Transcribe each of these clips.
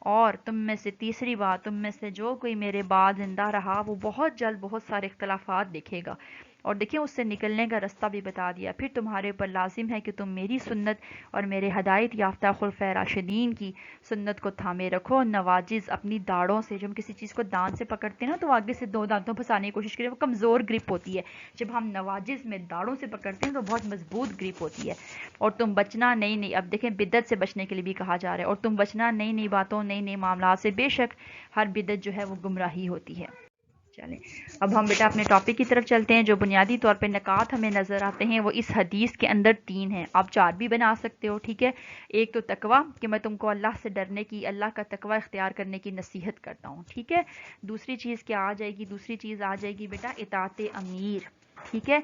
اور تم میں سے تیسری بات، تم میں سے جو کوئی میرے بعد زندہ رہا وہ بہت جلد بہت سارے اختلافات دیکھے گا، اور دیکھیں اس سے نکلنے کا رستہ بھی بتا دیا۔ پھر تمہارے اوپر لازم ہے کہ تم میری سنت اور میرے ہدایت یافتہ خلفۂ راشدین کی سنت کو تھامے رکھو۔ نواجز اپنی داڑھوں سے، جب ہم کسی چیز کو دان سے پکڑتے ہیں نا تو آگے سے دو دانتوں پھنسانے کی کوشش کریں، وہ کمزور گرپ ہوتی ہے، جب ہم نواجز میں داڑھوں سے پکڑتے ہیں تو بہت مضبوط گرپ ہوتی ہے۔ اور تم بچنا نئی نئی، اب دیکھیں بدعت سے بچنے کے لیے بھی کہا جا رہا ہے، اور تم بچنا نئی نئی باتوں نئی نئی معاملات سے، بے شک ہر بدعت جو ہے وہ گمراہی ہوتی ہے۔ چلیں اب ہم بیٹا اپنے ٹاپک کی طرف چلتے ہیں۔ جو بنیادی طور پہ نکات ہمیں نظر آتے ہیں وہ اس حدیث کے اندر 3 ہیں، آپ 4 بھی بنا سکتے ہو، ٹھیک ہے۔ ایک تو تقوی، کہ میں تم کو اللہ سے ڈرنے کی، اللہ کا تقوی اختیار کرنے کی نصیحت کرتا ہوں، ٹھیک ہے۔ دوسری چیز کیا آ جائے گی؟ دوسری چیز آ جائے گی بیٹا اطاعت امیر، ٹھیک ہے۔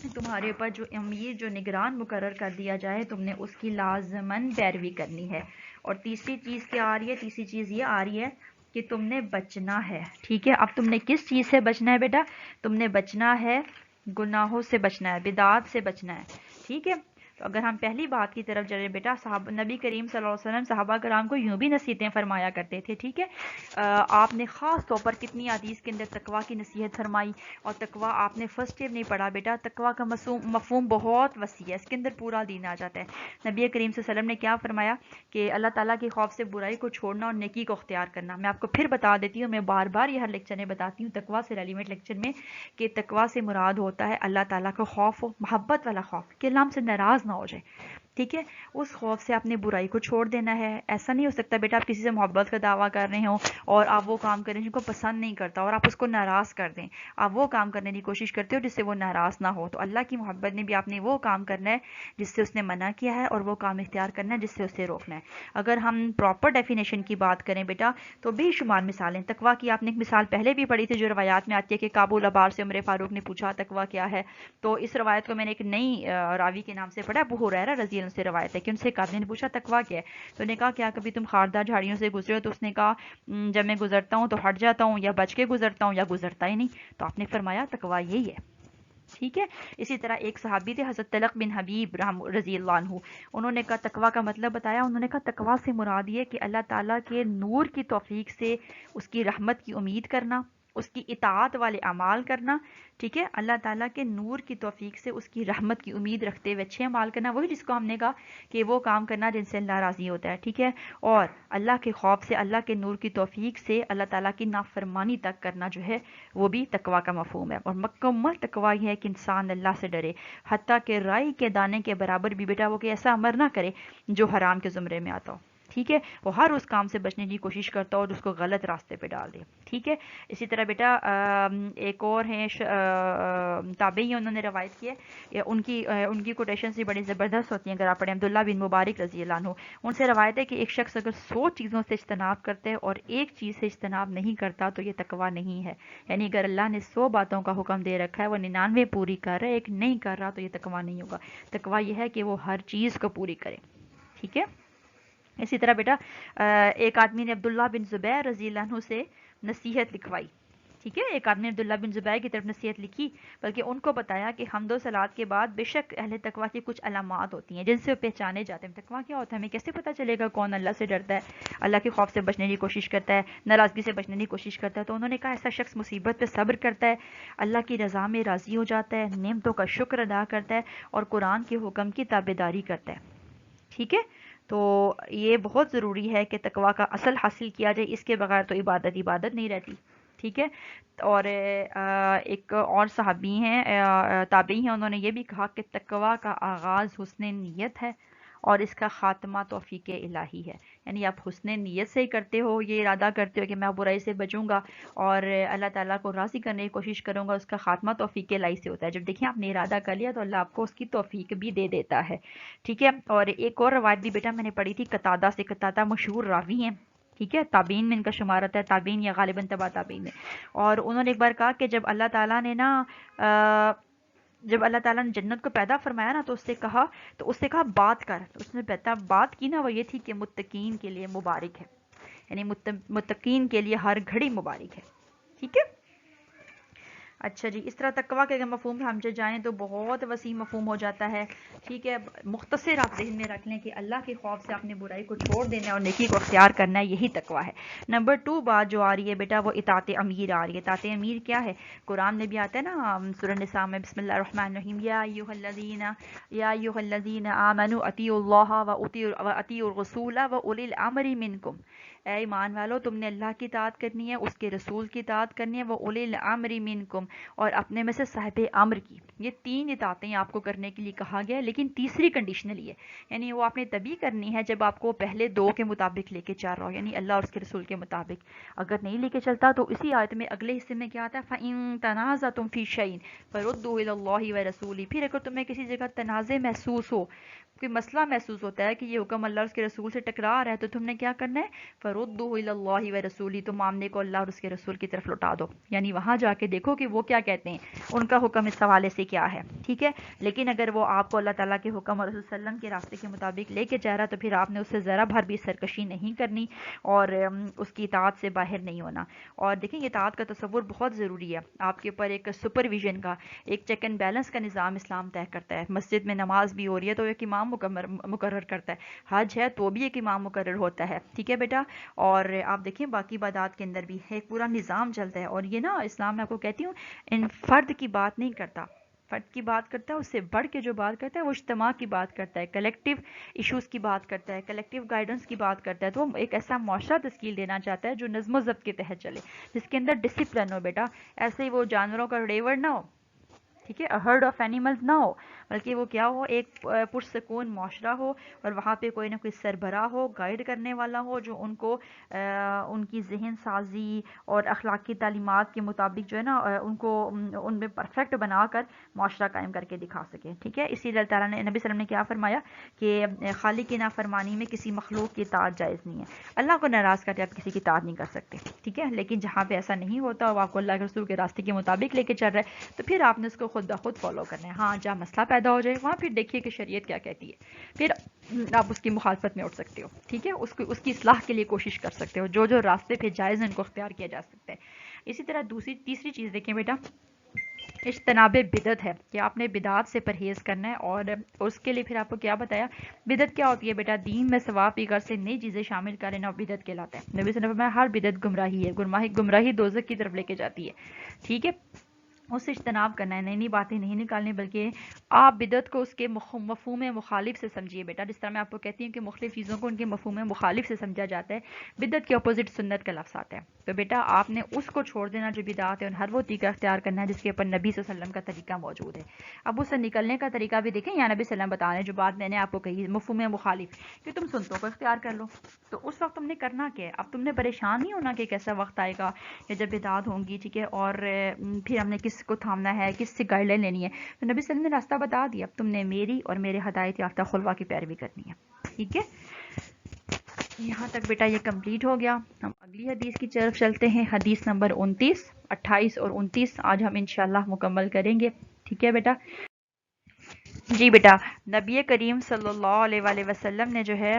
تمہارے اوپر جو امیر، جو نگران مقرر کر دیا جائے، تم نے اس کی لازماً پیروی کرنی ہے۔ اور تیسری چیز کیا آ رہی ہے؟ تیسری چیز یہ آ رہی ہے کہ تم نے بچنا ہے، ٹھیک ہے۔ اب تم نے کس چیز سے بچنا ہے بیٹا؟ تم نے بچنا ہے گناہوں سے بچنا ہے، بدعات سے بچنا ہے، ٹھیک ہے۔ تو اگر ہم پہلی بات کی طرف چلیں بیٹا، نبی کریم صلی اللہ علیہ وسلم صحابہ کرام کو یوں بھی نصیحتیں فرمایا کرتے تھے، ٹھیک ہے۔ آپ نے خاص طور پر کتنی حدیث کے اندر تقوی کی نصیحت فرمائی، اور تقوی آپ نے فرسٹ ٹائم نہیں پڑھا بیٹا، تقوی کا مفہوم بہت وسیع ہے، اس کے اندر پورا دین آ جاتا ہے۔ نبی کریم صلی اللہ علیہ وسلم نے کیا فرمایا کہ اللہ تعالیٰ کے خوف سے برائی کو چھوڑنا اور نیکی کو اختیار کرنا۔ میں آپ کو پھر بتا دیتی ہوں، میں بار بار یہ ہر لیکچر میں بتاتی ہوں تقوی سے ریلیونٹ لیکچر میں، کہ تقوی سے مراد ہوتا ہے اللہ تعالیٰ کا خوف ہو، محبت والا خوف، کہ اللہ ہم سے ناراض نہ ہو جائے، ٹھیک ہے۔ اس خوف سے اپنے برائی کو چھوڑ دینا ہے۔ ایسا نہیں ہو سکتا بیٹا آپ کسی سے محبت کا دعویٰ کر رہے ہوں اور آپ وہ کام کریں جن کو پسند نہیں کرتا اور آپ اس کو ناراض کر دیں، آپ وہ کام کرنے کی کوشش کرتے ہو جس سے وہ ناراض نہ ہو۔ تو اللہ کی محبت نے بھی آپ نے وہ کام کرنا ہے جس سے اس نے منع کیا ہے، اور وہ کام اختیار کرنا ہے جس سے اسے روکنا ہے۔ اگر ہم پراپر ڈیفینیشن کی بات کریں بیٹا تو بے شمار مثالیں تقوی کی، آپ نے ایک مثال پہلے بھی پڑھی تھی جو روایات میں آتی ہے کہ کابل ابار سے عمر فاروق نے پوچھا تقوی کیا ہے، تو اس روایت کو میں نے ایک نئی راوی کے نام سے پڑھا، ابو ہریرہ رضی اللہ عنہ سے روایت ہے کہ ان سے ایک آدمی نے پوچھا تقوی کیا ہے، تو انہوں نے کہا کیا کبھی تم خاردار جھاڑیوں سے گزرے ہو؟ تو اس نے کہا جب میں گزرتا ہوں تو ہٹ جاتا ہوں، یا بچ کے گزرتا ہوں، یا گزرتا ہی نہیں۔ تو آپ نے فرمایا تقوی یہی ہے، ٹھیک ہے۔ اسی طرح ایک صحابی تھے حضرت طلق بن حبیب رضی اللہ عنہ، انہوں نے کہا تقوی کا مطلب بتایا، انہوں نے کہا تقوی سے مراد یہ کہ اللہ تعالیٰ کے نور کی توفیق سے اس کی رحمت کی امید کرنا، اس کی اطاعت والے اعمال کرنا، ٹھیک ہے۔ اللہ تعالیٰ کے نور کی توفیق سے اس کی رحمت کی امید رکھتے ہوئے اچھے اعمال کرنا، وہی جس کو ہم نے کہا کہ وہ کام کرنا جن سے اللہ راضی ہوتا ہے، ٹھیک ہے۔ اور اللہ کے خوف سے، اللہ کے نور کی توفیق سے اللہ تعالیٰ کی نافرمانی تک کرنا جو ہے وہ بھی تقوی کا مفہوم ہے۔ اور مکمل تقوی یہ ہے کہ انسان اللہ سے ڈرے، حتیٰ کہ رائی کے دانے کے برابر بھی بیٹا وہ کہ ایسا عمل نہ کرے جو حرام کے زمرے میں آتا ہو، ٹھیک ہے۔ وہ ہر اس کام سے بچنے کی کوشش کرتا ہو اور اس کو غلط راستے پہ ڈال دے، ٹھیک ہے۔ اسی طرح بیٹا ایک اور ہیں تابعی، انہوں نے روایت کی ہے، ان کی کوٹیشنز بھی بڑی زبردست ہوتی ہیں، اگر آپ پڑھیں عبداللہ بن مبارک رضی اللہ عنہ، ان سے روایت ہے کہ ایک شخص اگر 100 چیزوں سے اجتناب کرتے ہے اور ایک چیز سے اجتناب نہیں کرتا تو یہ تقوی نہیں ہے، یعنی اگر اللہ نے 100 باتوں کا حکم دے رکھا ہے وہ 99 پوری کر رہا ہے، ایک نہیں کر رہا تو یہ تقوی نہیں ہوگا۔ تقوی یہ ہے کہ وہ ہر چیز کو پوری کرے، ٹھیک ہے۔ اسی طرح بیٹا ایک آدمی نے عبداللہ بن زبیر رضی اللہ عنہ سے نصیحت لکھوائی، ٹھیک ہے۔ ایک آدمی نے عبداللہ بن زبیر کی طرف نصیحت لکھی، بلکہ ان کو بتایا کہ حمد و صلات کے بعد بے شک اہل تقوی کی کچھ علامات ہوتی ہیں جن سے پہچانے جاتے ہیں۔ تقوی کیا ہوتا ہے؟ ہمیں کیسے پتہ چلے گا کون اللہ سے ڈرتا ہے، اللہ کے خوف سے بچنے کی کوشش کرتا ہے، ناراضگی سے بچنے کی کوشش کرتا ہے؟ تو انہوں نے کہا ایسا شخص مصیبت پہ صبر کرتا ہے، اللہ کی رضا میں راضی ہو جاتا ہے، نعمتوں کا شکر ادا کرتا ہے، اور قرآن کے حکم کی تابعداری کرتا ہے، ٹھیک ہے۔ تو یہ بہت ضروری ہے کہ تقوی کا اصل حاصل کیا جائے، اس کے بغیر تو عبادت نہیں رہتی، ٹھیک ہے۔ اور ایک اور صحابی ہیں تابعی ہیں، انہوں نے یہ بھی کہا کہ تقوی کا آغاز حسن نیت ہے اور اس کا خاتمہ توفیق الہی ہے، یعنی آپ حسن نیت سے ہی کرتے ہو، یہ ارادہ کرتے ہو کہ میں برائی سے بچوں گا اور اللہ تعالیٰ کو راضی کرنے کی کوشش کروں گا، اس کا خاتمہ توفیق الہی سے ہوتا ہے۔ جب دیکھیں آپ نے ارادہ کر لیا تو اللہ آپ کو اس کی توفیق بھی دے دیتا ہے، ٹھیک ہے۔ اور ایک اور روایت بھی بیٹا میں نے پڑھی تھی قتادہ سے، قتادہ مشہور راوی ہیں، ٹھیک ہے، تابعین میں ان کا شمار ہوتا ہے، تابعین یا غالباً تبع تابعین میں۔ اور انہوں نے ایک بار کہا کہ جب اللہ تعالیٰ نے جنت کو پیدا فرمایا نا تو اس سے کہا بات کر، تو اس نے بات کی نا، وہ یہ تھی کہ متقین کے لیے مبارک ہے، یعنی متقین کے لیے ہر گھڑی مبارک ہے، ٹھیک ہے۔ اچھا جی، اس طرح تقویٰ کے اگر مفہوم پہ ہم جو جائیں تو بہت وسیع مفہوم ہو جاتا ہے، ٹھیک ہے. مختصر آپ ذہن میں رکھ لیں کہ اللہ کے خوف سے اپنے برائی کو چھوڑ دینا ہے اور نیکی کو اختیار کرنا ہے، یہی تقویٰ ہے. نمبر 2 بات جو آ رہی ہے بیٹا وہ اطاعت امیر آ رہی ہے. اطاعت امیر کیا ہے؟ قرآن میں بھی آتا ہے نا سورہ نساء میں، بسم اللہ الرحمن الرحیم، یا ایھا الذین آمنوا اطیعوا اللہ و اطیعوا الرسول و اولی الامر منکم. اے ایمان والو، تم نے اللہ کی اطاعت کرنی ہے، اس کے رسول کی اطاعت کرنی ہے، وہ اولی الامر منکم، اور اپنے میں سے صاحب امر کی. یہ 3 اطاعتیں آپ کو کرنے کے لیے کہا گیا ہے، لیکن تیسری کنڈیشنل یہ ہے، یعنی وہ آپ نے تبھی کرنی ہے جب آپ کو پہلے 2 کے مطابق لے کے چل رہا ہو، یعنی اللہ اور اس کے رسول کے مطابق. اگر نہیں لے کے چلتا تو اسی آیت میں اگلے حصے میں کیا آتا ہے، فَإِن تَنَازَعْتُمْ فِي شَيْءٍ فَرُدُّوهُ إِلَى اللَّهِ وَرَسُولِهِ. پھر اگر تمہیں کسی جگہ تنازع محسوس ہو، کوئی مسئلہ محسوس ہوتا ہے کہ یہ حکم اللہ اور اس کے رسول سے ٹکرا رہا ہے، تو تم نے کیا کرنا ہے، فَرُدُّوهُ إِلَى اللَّهِ وَرَسُولِهِ. تو معاملے کو اللہ اور اس کے رسول کی طرف لوٹا دو، یعنی وہاں جا کے دیکھو کہ وہ کیا کہتے ہیں، ان کا حکم اس حوالے سے کیا ہے، ٹھیک ہے. لیکن اگر وہ آپ کو اللہ تعالیٰ کے حکم اور رسول صلی اللہ علیہ وسلم کے راستے کے مطابق لے کے جا رہا ہے، تو پھر آپ نے اس سے ذرا بھر بھی سرکشی نہیں کرنی اور اس کی اطاعت سے باہر نہیں ہونا. اور دیکھیں اطاعت کا تصور بہت ضروری ہے. آپ کے اوپر ایک سپرویژن کا، ایک چیک اینڈ بیلنس کا نظام اسلام طے کرتا ہے. مسجد میں نماز بھی ہو رہی ہے تو ایک امام مقرر کرتا ہے، حج ہے تو بھی ایک امام مقرر ہوتا ہے، ٹھیک ہے بیٹا. اور آپ دیکھیں باقی عبادات کے اندر بھی ایک پورا نظام چلتا ہے. اور یہ نا اسلام میں آپ کو کہتی ہوں ان فرد کی بات نہیں کرتا، فرد کی بات کرتا ہے، اس سے بڑھ کے جو بات کرتا ہے وہ اجتماع کی بات کرتا ہے، کلیکٹیو ایشوز کی بات کرتا ہے، کلیکٹیو گائیڈنس کی بات کرتا ہے. تو وہ ایک ایسا معاشرہ تشکیل دینا چاہتا ہے جو نظم و ضبط کے تحت چلے، جس کے اندر ڈسپلن ہو بیٹا. ایسے ہی وہ جانوروں کا ریوڑ نہ ہو، ٹھیک ہے، ہرڈ آف اینیملز نہ ہو، بلکہ وہ کیا ہو، ایک پرسکون معاشرہ ہو، اور وہاں پہ کوئی نہ کوئی سربراہ ہو، گائیڈ کرنے والا ہو، جو ان کو ان کی ذہن سازی اور اخلاقی تعلیمات کے مطابق جو ہے نا ان کو ان میں پرفیکٹ بنا کر معاشرہ قائم کر کے دکھا سکے، ٹھیک ہے. اسی لیے اللہ تعالیٰ نے، نبی صلی اللہ علیہ وسلم نے کیا فرمایا کہ خالق کی نافرمانی میں کسی مخلوق کی اطاعت جائز نہیں ہے. اللہ کو ناراض کر کے آپ کسی کی اطاعت نہیں کر سکتے، ٹھیک ہے. لیکن جہاں پہ ایسا نہیں ہوتا اور آپ کو اللہ کے رسول کے راستے کے مطابق لے کے چل رہا ہے، تو پھر آپ نے اس کو خود بخود فالو کرنا ہے. ہاں جہاں مسئلہ پیدا ہو جائے وہاں پھر دیکھیے کہ شریعت کیا کہتی ہے، پھر آپ اس کی مخالفت میں اٹھ سکتے ہو، ٹھیک ہے. اس کی اصلاح کے لیے کوشش کر سکتے ہو، جو راستے پہ جائز ہیں ان کو اختیار کیا جا سکتا ہے. اسی طرح تیسری چیز دیکھیں بیٹا، اجتناب بدعت ہے کہ آپ نے بدعات سے پرہیز کرنا ہے. اور اس کے لیے پھر آپ کو کیا بتایا، بدعت کیا ہوتی ہے بیٹا، دین میں ثواب کی غرض سے نئی چیزیں شامل کر لینا بدعت کہلاتا ہے. نبی صلی اللہ علیہ وسلم نے ہر بدعت گمراہی ہے، گمراہی دوزخ کی طرف لے کے جاتی ہے، ٹھیک ہے. اس سے اجتناب کرنا ہے، نئی نئی باتیں نہیں نکالنی، بلکہ آپ بدعت کو اس کے مفہوم مخالف سے سمجھیے بیٹا. جس طرح میں آپ کو کہتی ہوں کہ مختلف چیزوں کو ان کے مفہوم مخالف سے سمجھا جاتا ہے، بدعت کے اپوزٹ سنت کا لفظ آتا ہے. تو بیٹا آپ نے اس کو چھوڑ دینا جو بدعت ہے، اور ہر وہ طریقہ اختیار کرنا ہے جس کے اوپر نبی صلی اللہ علیہ وسلم کا طریقہ موجود ہے. اب اس سے نکلنے کا طریقہ بھی دیکھیں، یا نبی صلی اللہ علیہ وسلم بتا رہے ہیں جو بات میں نے آپ کو کہی مفہوم مخالف، کہ تم سنتوں کو اختیار کر لو. تو اس وقت تم نے کرنا کیا ہے، اب تم نے پریشان نہیں ہونا کہ کیسا وقت آئے گا کہ جب بدعت ہوں گی، ٹھیک ہے، اور پھر ہم نے کس کو تھامنا ہے، کس سے گائیڈ لائن لینی ہے. تو نبی صلی اللہ علیہ وسلم نے راستہ بتا دیا، اب تم نے میری اور میرے ہدایت یافتہ خلفاء کی پیروی کرنی ہے، ٹھیک ہے. یہاں تک بیٹا یہ کمپلیٹ ہو گیا. ہم اگلی حدیث کی طرف چلتے ہیں، حدیث نمبر 29، 28 اور 29 آج ہم انشاءاللہ مکمل کریں گے، ٹھیک ہے بیٹا. جی بیٹا، نبی کریم صلی اللہ علیہ وآلہ وسلم نے جو ہے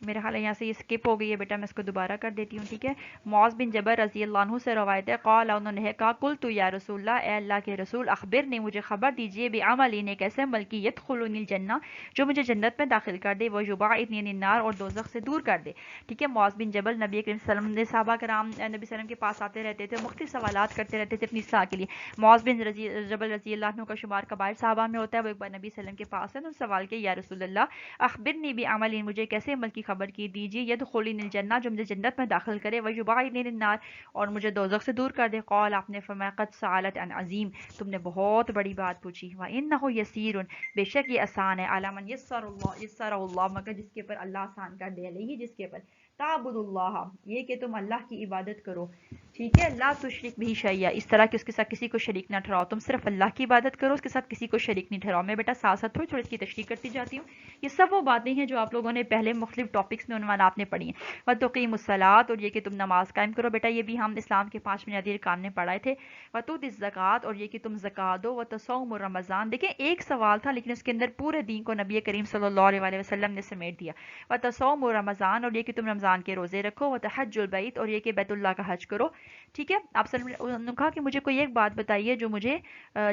میرے حال یہاں سے یہ سکپ ہو گئی ہے بیٹا، میں اس کو دوبارہ کر دیتی ہوں، ٹھیک ہے. معاذ بن جبل رضی اللہ عنہ سے روایت ہے، قال، انہوں نے کہا، قلت یا رسول اللہ، اے اللہ کے رسول، اخبرنی، مجھے خبر دیجئے، بعمل، ایک ایسے عمل کی، یدخلنی الجنہ، جو مجھے جنت میں داخل کر دے، ویباعدنی عن النار، اور دوزخ سے دور کر دے، ٹھیک ہے. معاذ بن جبل نبی کریم صلی اللہ علیہ وسلم نے، صحابہ کرام نبی صلی اللہ علیہ وسلم کے پاس آتے رہتے تھے، مختلف سوالات کرتے رہتے تھے اپنی اصلاح کے لیے. معاذ بن جبل رضی اللہ عنہ کا شمار کبائر صحابہ میں ہوتا ہے. وہ ایک بار نبی صلی اللہ علیہ وسلم کے پاس ہے تو سوال کیا، یا رسول اللہ، اخبرنی بعمل، مجھے کیسے عمل کی خبر کی دیجیے، یدخلنی الجنہ، جو مجھے جنت میں داخل کرے، ویباعدنی عن النار، اور مجھے دوزخ سے دور کر دے. قال، آپ نے فرمایا، قد سألت عن عظیم، تم نے بہت بڑی بات پوچھی. وَإِنَّهُ يَسِيرٌ، بے شک یہ آسان ہے. عَلَى مَن يَسَّرَهُ اللَّهُ، مگر جس کے پر اللہ آسان کر دے، علیہ جس کے پر، تعبد اللہ، یہ کہ تم اللہ کی عبادت کرو، ٹھیک ہے. لا تشرک بھی شیئا، اس طرح کہ اس کے ساتھ کسی کو شریک نہ ٹھہراؤ، تم صرف اللہ کی عبادت کرو، اس کے ساتھ کسی کو شریک نہیں ٹھہراؤ. میں بیٹا ساتھ ساتھ تھوڑی اس کی تشریح کرتی جاتی ہوں. یہ سب وہ باتیں ہیں جو آپ لوگوں نے پہلے مختلف ٹاپکس میں عنوانات میں پڑھی ہیں. وَتُقِیمُ الصَّلَاةَ، اور یہ کہ تم نماز قائم کرو، بیٹا یہ بھی ہم اسلام کے 5 بنیادی ارکان میں پڑھائے تھے. وَتُؤْتِي الزَّکَاةَ، اور یہ کہ تم زکوٰۃ دو. وَتَصُومُ رمضان، دیکھیں ایک سوال تھا لیکن اس کے اندر پورے دین کو نبی کریم صلی اللہ علیہ وآلہ وسلم نے سمیٹ دیا. وَتَصُومُ رمضان، اور یہ کہ تم رمضان کے روزے رکھو. وَتَحَجُّ الْبَیْتِ، اور یہ کہ بیت اللہ کا حج کرو. ٹھیک ہے، آپ صلی اللہ علیہ وسلم نے کہا کہ مجھے کوئی ایک بات بتائیے جو مجھے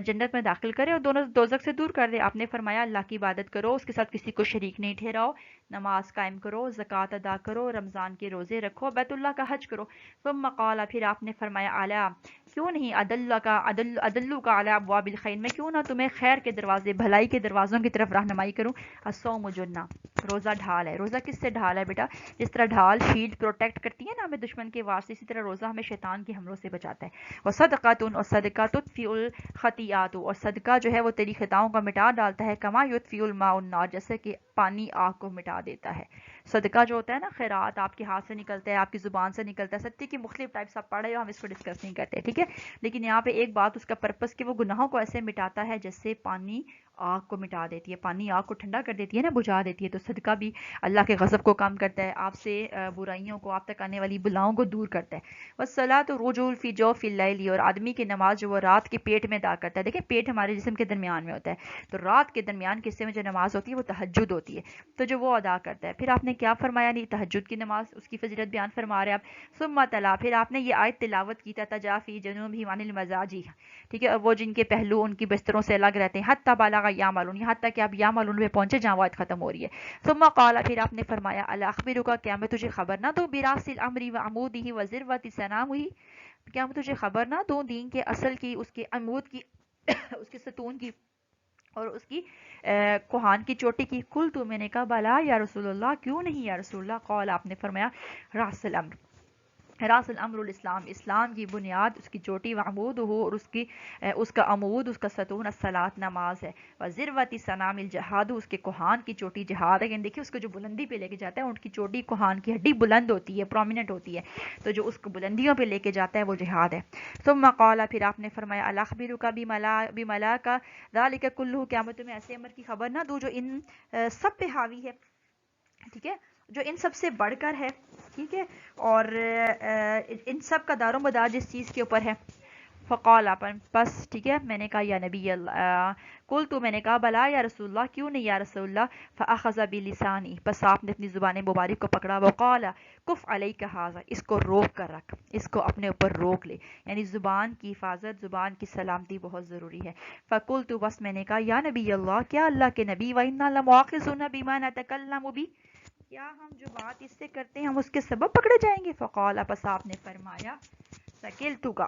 جنت میں داخل کرے اور دونوں دوزخ سے دور کر دے. آپ نے فرمایا اللہ کی عبادت کرو، اس کے ساتھ کسی کو شریک نہیں ٹھہراؤ، نماز قائم کرو، زکوٰۃ ادا کرو، رمضان کے روزے رکھو، بیت اللہ کا حج کرو. ثم قال، پھر آپ نے فرمایا الا، کیوں نہیں ادلو کا اعلیٰ ابواب الخیر، میں کیوں نہ تمہیں خیر کے دروازے، بھلائی کے دروازوں کی طرف رہنمائی کروں. الصوم جنہ، روزہ ڈھال ہے. روزہ کس سے ڈھال ہے بیٹا؟ جس طرح ڈھال شیلڈ پروٹیکٹ کرتی ہے نا ہمیں دشمن کے وار سے، اسی طرح روزہ ہمیں شیطان کے حملوں سے بچاتا ہے. وصدقۃ، اور صدقہ، تطفئ الخطیئات، اور صدقہ جو ہے وہ تیری خطاؤں کو مٹا ڈالتا ہے. کما یطفئ الماء النار، جیسے کہ پانی آگ کو مٹا دیتا ہے. صدقہ جو ہوتا ہے نا، خیرات آپ کے ہاتھ سے نکلتا ہے، آپ کی زبان سے نکلتا ہے. صدقے کی مختلف ٹائپس آپ پڑھ رہے ہو، ہم اس کو ڈسکس نہیں کرتے، ٹھیک ہے. لیکن یہاں پہ ایک بات اس کا پرپس کہ وہ گناہوں کو ایسے مٹاتا ہے جیسے پانی آگ کو مٹا دیتی ہے، پانی آگ کو ٹھنڈا کر دیتی ہے نا، بجھا دیتی ہے. تو صدقہ بھی اللہ کے غضب کو کم کرتا ہے، آپ سے برائیوں کو، آپ تک آنے والی بلاؤں کو دور کرتا ہے. والصلاۃ رجول فی جوف اللیل، اور آدمی کی نماز جو وہ رات کے پیٹ میں ادا کرتا ہے. دیکھیں پیٹ ہمارے جسم کے درمیان میں ہوتا ہے، تو رات کے درمیان کے حصے میں جو نماز ہوتی ہے وہ تہجد ہوتی ہے، تو جو وہ ادا کرتا ہے. پھر آپ نے کیا فرمایا؟ نہیں، تہجد کی نماز، اس کی فضیلت بیان فرما رہے آپ. ثم تلا، پھر آپ نے یہ آیت تلاوت کی، تتجافی جنوبہم عن المضاجع، ٹھیک ہے، وہ جن کے پہلو ان کی بستروں سے الگ رہتے ہیں. حتی بلغ یعملون، یہاں تک کہ آپ یعملون پہ پہنچے جہاں وہ آیت ختم ہو رہی ہے. ثم قال، پھر آپ نے فرمایا الا اخبرک، کیا میں تجھے خبر نہ دوں، براس الامر وعمودہ وذروۃ صنامہ، کیا میں تجھے خبر نہ دوں دین کے اصل کی، اس کے عمود کی اس کے ستون کی، اور اس کی کوہان کی چوٹی کی. کل تو، میں نے کہا بلا یا رسول اللہ، کیوں نہیں یا رسول اللہ. قال، آپ نے فرمایا راس الامر، راس الامر الاسلام، اسلام کی بنیاد، اس کی چوٹی، وعمود ہو، اور اس کا عمود، اس کا ستون، الصلاۃ، نماز ہے. وذروۃ صنام الجہاد، اس کے کوہان کی چوٹی جہاد ہے. یعنی دیکھیے اس کو جو بلندی پہ لے کے جاتا ہے، ان کی چوٹی کوہان کی ہڈی بلند ہوتی ہے، پرومیننٹ ہوتی ہے، تو جو اس کو بلندیوں پہ لے کے جاتا ہے وہ جہاد ہے. ثم قال، پھر آپ نے فرمایا الا اخبرک بملاک ذلک کلہ، کیا میں تمہیں ایسے امر کی خبر نہ دوں جو ان سب پہ حاوی ہے، ٹھیک ہے، جو ان سب سے بڑھ کر ہے، ٹھیک ہے، اور ان سب کا دار و مدار جس چیز کے اوپر ہے. فقال، بس ٹھیک ہے، میں نے کہا یا نبی اللہ، کل تو، میں نے کہا بلا یا رسول اللہ، کیوں نہیں یا رسول اللہ. فاخذ بلسانی، بس آپ نے اپنی زبان مبارک کو پکڑا. وقال کف علیک ھذا، اس کو روک کر رکھ، اس کو اپنے اوپر روک لے. یعنی زبان کی حفاظت، زبان کی سلامتی بہت ضروری ہے. فقلت، بس میں نے کہا یا نبی اللہ، کیا اللہ کے نبی، وَإِنَّا لَمُؤَاخَذُونَ بِمَا نَتَكَلَّمُ بِهِ، کیا ہم جو بات اس سے کرتے ہیں ہم اس کے سبب پکڑے جائیں گے. فقال، پس آپ نے فرمایا سکیلتو کا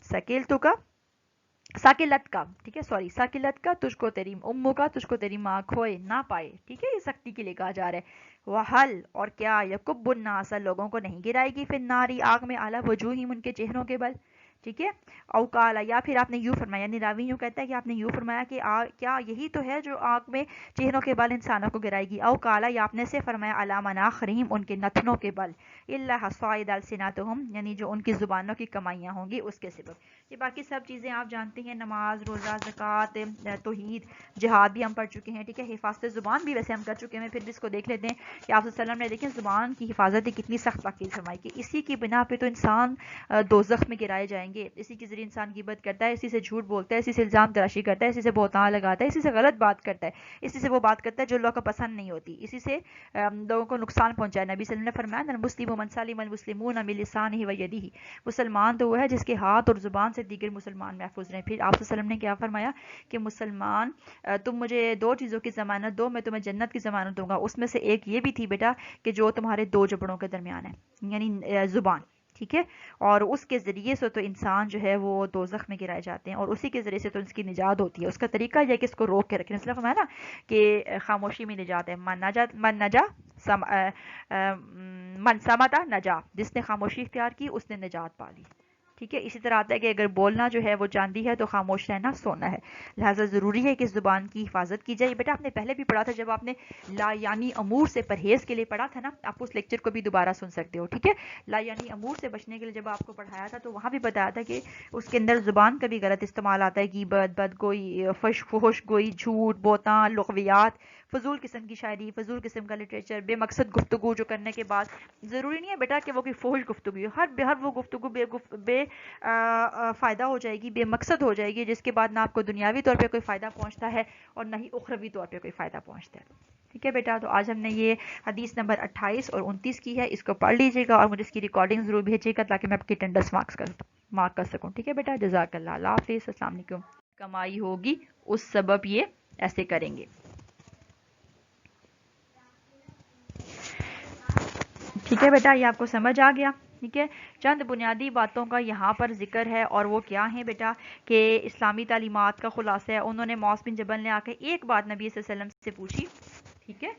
ساکلت کا، ٹھیک ہے، سوری، ساکلت کا، تجھ کو تیری امو کا، تجھ کو تیری ماں کھوئے نہ پائے، ٹھیک ہے، یہ سختی کے لیے کہا جا رہا ہے. وحل، اور کیا، یکب الناس، لوگوں کو نہیں گرائے گی، فی النار، آگ میں، علی وجوہہم، ان کے چہروں کے بل، ٹھیک ہے. او قال، یا پھر آپ نے یوں فرمایا، یعنی راوی یوں کہتا ہے کہ آپ نے یوں فرمایا کہ کیا یہی تو ہے جو آگ میں چہروں کے بل انسانوں کو گرائے گی. او قال، یا آپ نے سے فرمایا علی مناخرہم، ان کے نتنوں کے بل، الا حصائد السنتہم، یعنی جو ان کی زبانوں کی کمائیاں ہوں گی اس کے سبب. یہ باقی سب چیزیں آپ جانتے ہیں، نماز، روزہ، زکوٰۃ، توحید، جہاد بھی ہم پڑھ چکے ہیں، ٹھیک ہے. حفاظت زبان بھی ویسے ہم کر چکے ہیں. پھر بھی اس کو دیکھ لیتے ہیں کہ آپ صلی اللہ علیہ وسلم نے دیکھیں زبان کی حفاظت کتنی سخت تاکید فرمائی کہ اسی کی بنا پہ تو انسان دوزخ میں گرائے جائیں گے. اسی کے ذریعے انسان غیبت کرتا ہے، اسی سے جھوٹ بولتا ہے، اسی سے الزام تراشی کرتا ہے، اسی سے بہتان لگاتا ہے، اسی سے غلط بات کرتا ہے، اسی سے وہ بات کرتا ہے جو اللہ کو پسند نہیں ہوتی، اسی سے لوگوں کو نقصان پہنچایا. نبی صلی اللہ علیہ وسلم نے فرمایا المسلم من سلم المسلمون من لسانہ ویدہ، مسلمان تو وہ ہے جس کے ہاتھ اور زبان سے دیگر مسلمان محفوظ رہیں. پھر آپ صلی اللہ علیہ وسلم نے کیا فرمایا کہ مسلمان، تم مجھے دو چیزوں کی ضمانت دو، میں تمہیں جنت کی ضمانت دوں گا. اس میں سے ایک یہ بھی تھی بیٹا کہ جو تمہارے دو جبڑوں کے درمیان ہے، یعنی زبان، ٹھیک ہے، اور اس کے ذریعے سے تو انسان جو ہے وہ دوزخ میں گرائے جاتے ہیں، اور اسی کے ذریعے سے تو اس کی نجات ہوتی ہے. اس کا طریقہ یہ ہے کہ اس کو روک کے رکھیں. اس لیے فرمایا نا کہ خاموشی میں نجات ہے. من سمتا نجا، جس نے خاموشی اختیار کی اس نے نجات پا لی، ٹھیک ہے. اسی طرح آتا ہے کہ اگر بولنا جو ہے وہ چاندی ہے تو خاموش رہنا سونا ہے. لہٰذا ضروری ہے کہ زبان کی حفاظت کی جائے. بیٹا آپ نے پہلے بھی پڑھا تھا جب آپ نے لا یعنی امور سے پرہیز کے لیے پڑھا تھا نا، آپ اس لیکچر کو بھی دوبارہ سن سکتے ہو، ٹھیک ہے. لا یعنی امور سے بچنے کے لیے جب آپ کو پڑھایا تھا تو وہاں بھی بتایا تھا کہ اس کے اندر زبان کا بھی غلط استعمال آتا ہے، غیبت، بدگوئی، فحش گوئی، جھوٹ، بہتان، لغویات، فضول قسم کی شاعری، فضول قسم کا لٹریچر، بے مقصد گفتگو جو کرنے کے بعد ضروری نہیں ہے بیٹا کہ وہ کوئی فحش گفتگو ہو، ہر وہ گفتگو بے فائدہ ہو جائے گی، بے مقصد ہو جائے گی، جس کے بعد نہ آپ کو دنیاوی طور پہ کوئی فائدہ پہنچتا ہے اور نہ ہی اخروی طور پہ کوئی فائدہ پہنچتا ہے. ٹھیک ہے بیٹا، تو آج ہم نے یہ حدیث نمبر 28 اور 29 کی ہے، اس کو پڑھ لیجیے گا اور مجھے اس کی ریکارڈنگ ضرور بھیجیے گا تاکہ میں آپ کی اٹینڈنس مارک کر سکوں. ٹھیک ہے بیٹا، جزاک اللہ. اللہ حافظ. السلام علیکم. کمائی ہوگی اس سبب یہ ایسے کریں گے. ٹھیک ہے بیٹا، یہ آپ کو سمجھ آ گیا. ٹھیک ہے، چند بنیادی باتوں کا یہاں پر ذکر ہے، اور وہ کیا ہیں بیٹا کہ اسلامی تعلیمات کا خلاصہ ہے. انہوں نے معاذ بن جبل نے آ کے ایک بات نبی صلی اللہ علیہ وسلم سے پوچھی. ٹھیک ہے،